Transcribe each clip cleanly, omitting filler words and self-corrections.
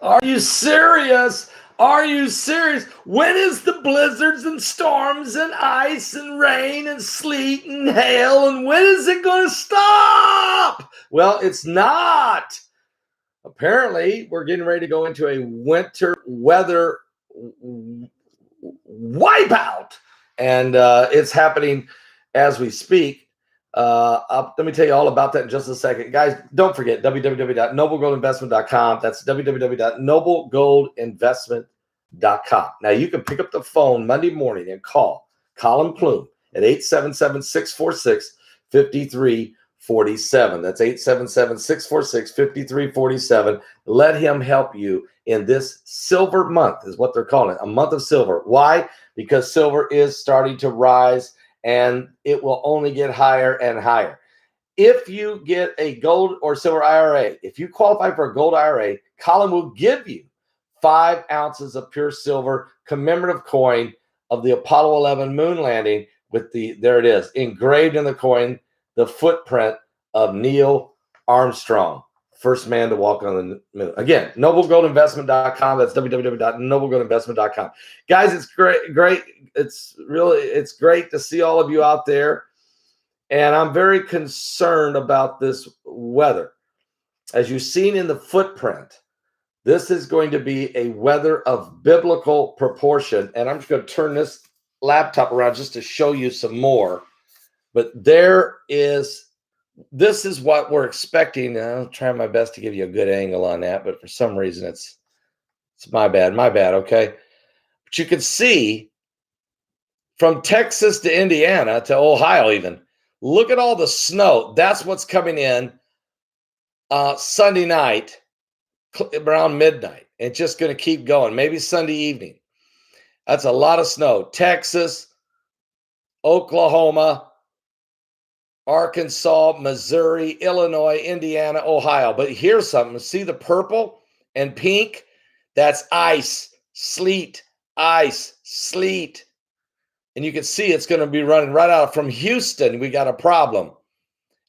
Are you serious? Are you serious? When is the blizzards and storms and ice and rain and sleet and hail, and when is it going to stop? Well, it's not. Apparently, we're getting ready to go into a winter weather wipeout, and it's happening as we speak. Let me tell you all about that in just a second. Guys, don't forget www.noblegoldinvestment.com. That's www.noblegoldinvestment.com. Now, you can pick up the phone Monday morning and call Colin Plume at 877-646-5347. That's 877-646-5347. Let him help you in this silver month, is what they're calling it, a month of silver. Why? Because silver is starting to rise, and it will only get higher and higher. If you get a gold or silver IRA, if you qualify for a gold IRA, Colin will give you 5 ounces of pure silver commemorative coin of the Apollo 11 moon landing with there it is, engraved in the coin, the footprint of Neil Armstrong, first man to walk on the moon. Again, noblegoldinvestment.com. That's www.noblegoldinvestment.com. Guys, it's great. It's great to see all of you out there. And I'm very concerned about this weather. As you've seen in the footprint, this is going to be a weather of biblical proportion. And I'm just going to turn this laptop around just to show you some more. But this is what we're expecting. I'll try my best to give you a good angle on that, but for some reason it's my bad, okay? But you can see from Texas to Indiana to Ohio even, look at all the snow. That's what's coming in Sunday night around midnight. It's just going to keep going, maybe Sunday evening. That's a lot of snow. Texas, Oklahoma, Arkansas, Missouri, Illinois, Indiana, Ohio. But here's something. See the purple and pink? That's ice, sleet, ice, sleet. And you can see it's going to be running right out from Houston. We got a problem.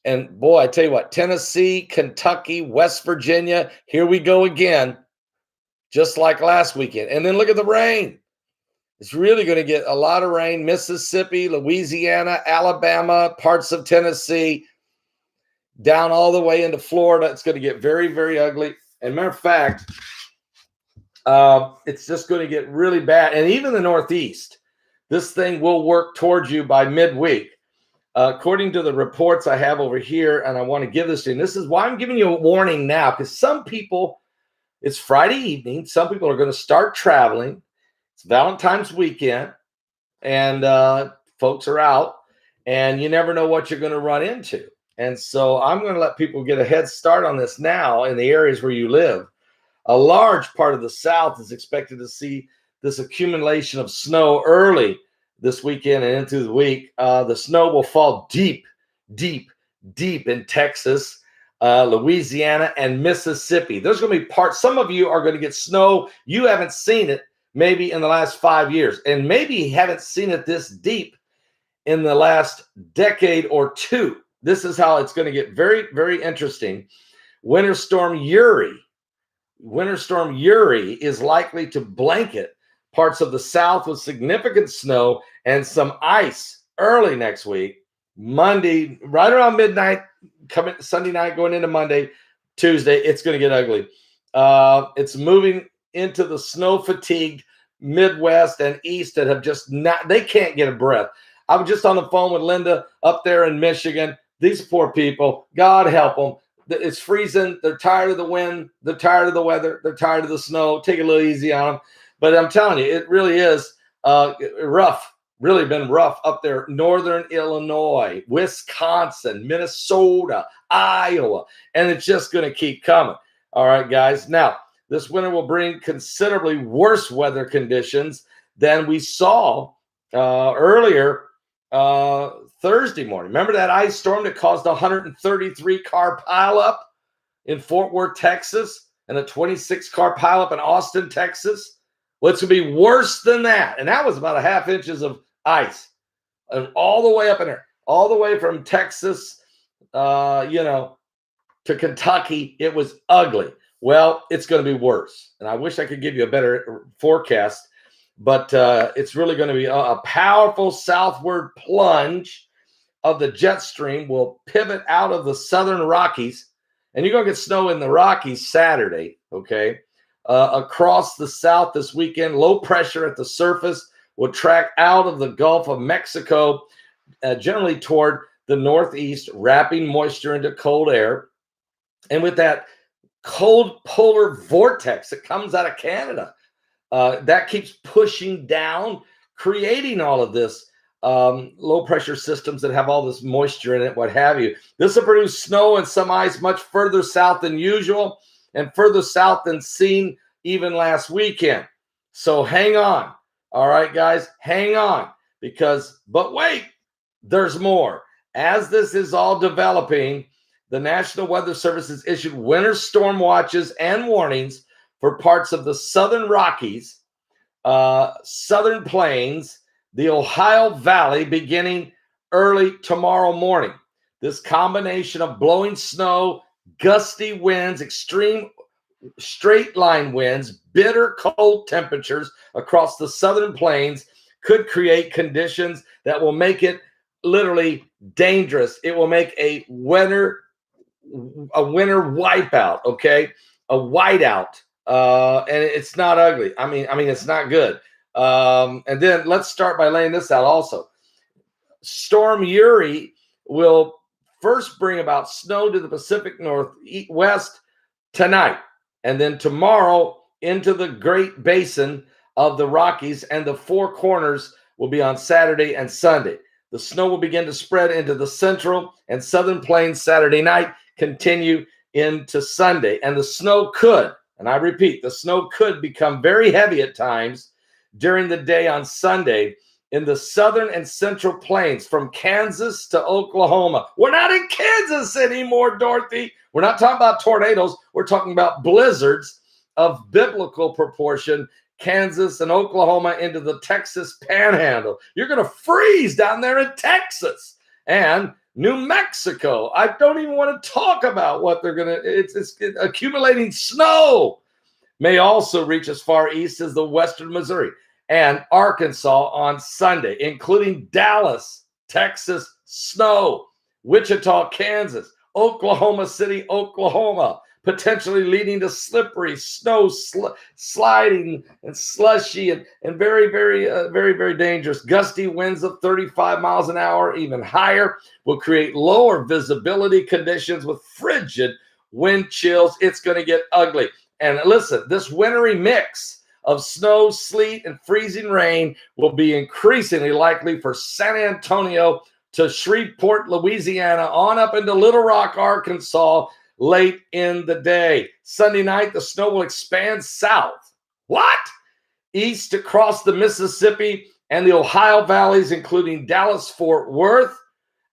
And boy, I tell you what, Tennessee, Kentucky, West Virginia, here we go again, just like last weekend. And then look at the rain. It's really going to get a lot of rain. Mississippi, Louisiana, Alabama, parts of Tennessee, down all the way into Florida. It's going to get very, very ugly. And matter of fact, it's just going to get really bad. And even the Northeast, this thing will work towards you by midweek. According to the reports I have over here, and I want to give this to you. And this is why I'm giving you a warning now, because some people, it's Friday evening. Some people are going to start traveling. It's Valentine's weekend, and folks are out, and you never know what you're going to run into. And so I'm going to let people get a head start on this now in the areas where you live. A large part of the South is expected to see this accumulation of snow early this weekend and into the week. The snow will fall deep, deep, deep in Texas, Louisiana, and Mississippi. There's going to be parts. Some of you are going to get snow. You haven't seen it maybe in the last 5 years, and maybe haven't seen it this deep in the last decade or two. This is how it's going to get very, very interesting. Winter storm Yury is likely to blanket parts of the South with significant snow and some ice early next week. Monday, right around midnight, coming Sunday night, going into Monday, Tuesday, it's going to get ugly. It's moving into the snow-fatigued Midwest and East that have just not, they can't get a breath. I was just on the phone with Linda up there in Michigan. These poor people, God help them. It's freezing. They're tired of the wind. They're tired of the weather. They're tired of the snow. Take it a little easy on them. But I'm telling you, it really is rough, really been rough up there. Northern Illinois, Wisconsin, Minnesota, Iowa, and it's just going to keep coming. All right, guys. Now, this winter will bring considerably worse weather conditions than we saw earlier Thursday morning. Remember that ice storm that caused a 133-car pileup in Fort Worth, Texas, and a 26-car pileup in Austin, Texas? Well, it's going to be worse than that. And that was about a half inches of ice. And all the way up in there, all the way from Texas, to Kentucky. It was ugly. Well, it's going to be worse. And I wish I could give you a better forecast, but it's really going to be a powerful southward plunge of the jet stream will pivot out of the southern Rockies, and you're going to get snow in the Rockies Saturday, okay? Across the south this weekend, low pressure at the surface will track out of the Gulf of Mexico, generally toward the northeast, wrapping moisture into cold air. And with that cold polar vortex that comes out of Canada, that keeps pushing down, creating all of this low pressure systems that have all this moisture in it, what have you. This will produce snow and some ice much further south than usual and further south than seen even last weekend. So hang on. All right, guys, hang on, but wait, there's more. As this is all developing, the National Weather Service has issued winter storm watches and warnings for parts of the southern Rockies, southern plains, the Ohio Valley beginning early tomorrow morning. This combination of blowing snow, gusty winds, extreme straight line winds, bitter cold temperatures across the southern plains could create conditions that will make it literally dangerous. It will make a winter wipeout, okay? A whiteout. And it's not ugly. I mean, it's not good. And then let's start by laying this out also. Storm Yury will first bring about snow to the Pacific Northwest tonight, and then tomorrow into the Great Basin of the Rockies, and the Four Corners will be on Saturday and Sunday. The snow will begin to spread into the central and southern plains Saturday night, continue into Sunday. And the snow could, and I repeat, the snow could become very heavy at times during the day on Sunday in the southern and central plains from Kansas to Oklahoma. We're not in Kansas anymore, Dorothy. We're not talking about tornadoes. We're talking about blizzards of biblical proportion, Kansas and Oklahoma into the Texas panhandle. You're going to freeze down there in Texas and New Mexico. I don't even want to talk about what they're going to, it's accumulating snow. May also reach as far east as the western Missouri and Arkansas on Sunday, including Dallas, Texas, snow, Wichita, Kansas, Oklahoma City, Oklahoma, potentially leading to slippery snow, sliding and slushy and very, very dangerous. Gusty winds of 35 miles an hour, even higher, will create lower visibility conditions with frigid wind chills. It's going to get ugly. And listen, this wintry mix of snow, sleet, and freezing rain will be increasingly likely for San Antonio to Shreveport, Louisiana, on up into Little Rock, Arkansas, late in the day. Sunday night, the snow will expand south. What? East across the Mississippi and the Ohio valleys, including Dallas, Fort Worth,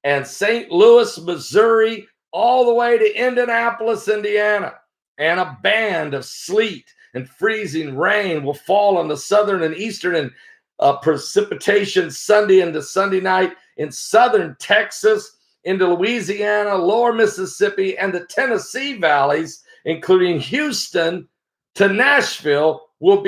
and St. Louis, Missouri, all the way to Indianapolis, Indiana. And a band of sleet and freezing rain will fall on the southern and eastern and precipitation Sunday into Sunday night in southern Texas, into Louisiana, lower Mississippi, and the Tennessee valleys, including Houston to Nashville, will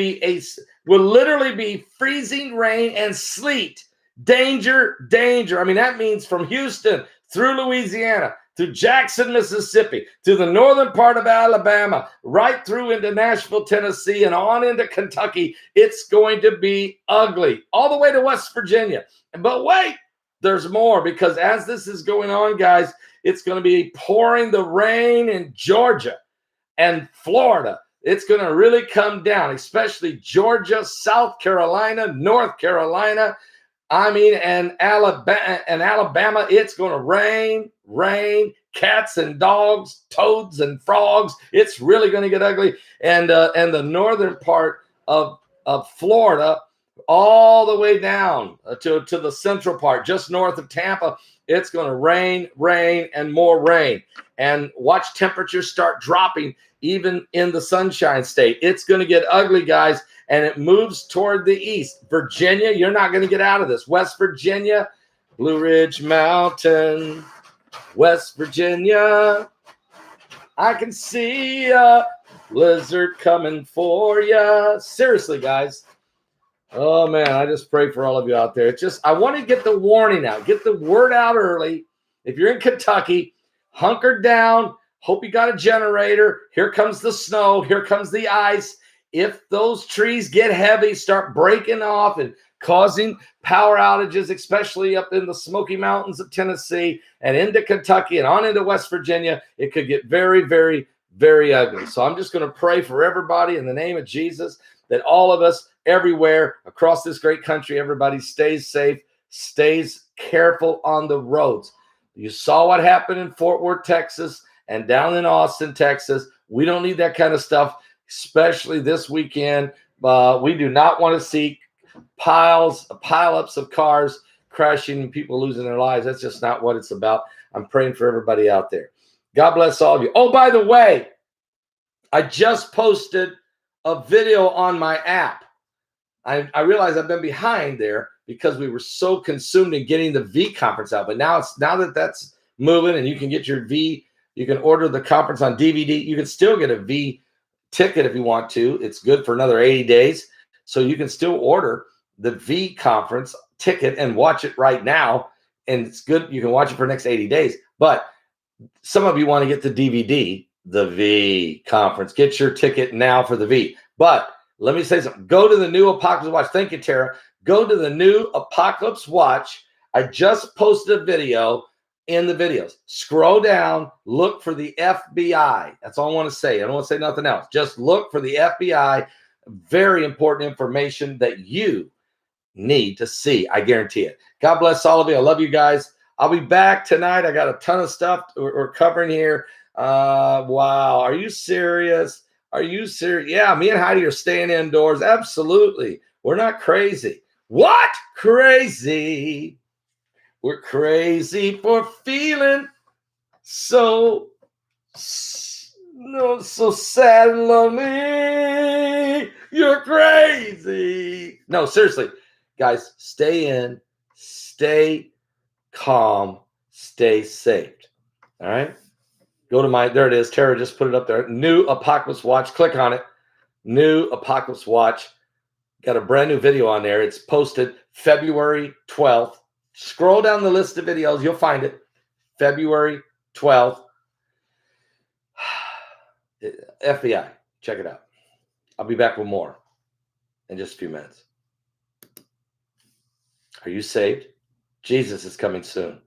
literally be freezing rain and sleet. Danger, danger. I mean, that means from Houston through Louisiana, through Jackson, Mississippi, to the northern part of Alabama, right through into Nashville, Tennessee, and on into Kentucky. It's going to be ugly, all the way to West Virginia. But wait, there's more, because as this is going on, guys, it's going to be pouring the rain in Georgia and Florida. It's going to really come down, especially Georgia, South Carolina, North Carolina, and Alabama. It's going to rain, cats and dogs, toads and frogs. It's really going to get ugly. And the northern part of Florida, all the way down to the central part, just north of Tampa, it's going to rain, and more rain. And watch temperatures start dropping even in the Sunshine State. It's going to get ugly, guys, and it moves toward the east. Virginia, you're not going to get out of this. West Virginia, Blue Ridge Mountain, West Virginia. I can see Blizzard coming for ya. Seriously, guys. Oh, man, I just pray for all of you out there. It's just, I want to get the warning out, get the word out early. If you're in Kentucky, hunker down. Hope you got a generator. Here comes the snow. Here comes the ice. If those trees get heavy, start breaking off and causing power outages, especially up in the Smoky Mountains of Tennessee and into Kentucky and on into West Virginia, it could get very, very, very ugly. So I'm just going to pray for everybody in the name of Jesus that all of us everywhere across this great country, everybody stays safe, stays careful on the roads. You saw what happened in Fort Worth, Texas, and down in Austin, Texas. We don't need that kind of stuff, especially this weekend. We do not want to see pileups of cars crashing and people losing their lives. That's just not what it's about. I'm praying for everybody out there. God bless all of you. Oh, by the way, I just posted a video on my app. I realize I've been behind there because we were so consumed in getting the V conference out. But now that that's moving and you can get your V, you can order the conference on DVD. You can still get a V ticket if you want to. It's good for another 80 days. So you can still order the V conference ticket and watch it right now. And it's good. You can watch it for the next 80 days. But some of you want to get the DVD, the V conference. Get your ticket now for the V. But let me say something. Go to the new Apocalypse Watch. Thank you, Tara. Go to the new Apocalypse Watch. I just posted a video in the videos. Scroll down. Look for the FBI. That's all I want to say. I don't want to say nothing else. Just look for the FBI. Very important information that you need to see. I guarantee it. God bless all of you. I love you guys. I'll be back tonight. I got a ton of stuff we're covering here. Wow. Are you serious? Are you serious? Yeah, me and Heidi are staying indoors. Absolutely. We're not crazy. What? Crazy. We're crazy for feeling so sad and lonely. You're crazy. No, seriously. Guys, stay in, stay calm, stay safe. All right? Go to there it is. Tara just put it up there. New Apocalypse Watch. Click on it. New Apocalypse Watch. Got a brand new video on there. It's posted February 12th. Scroll down the list of videos. You'll find it. February 12th. FBI. Check it out. I'll be back with more in just a few minutes. Are you saved? Jesus is coming soon.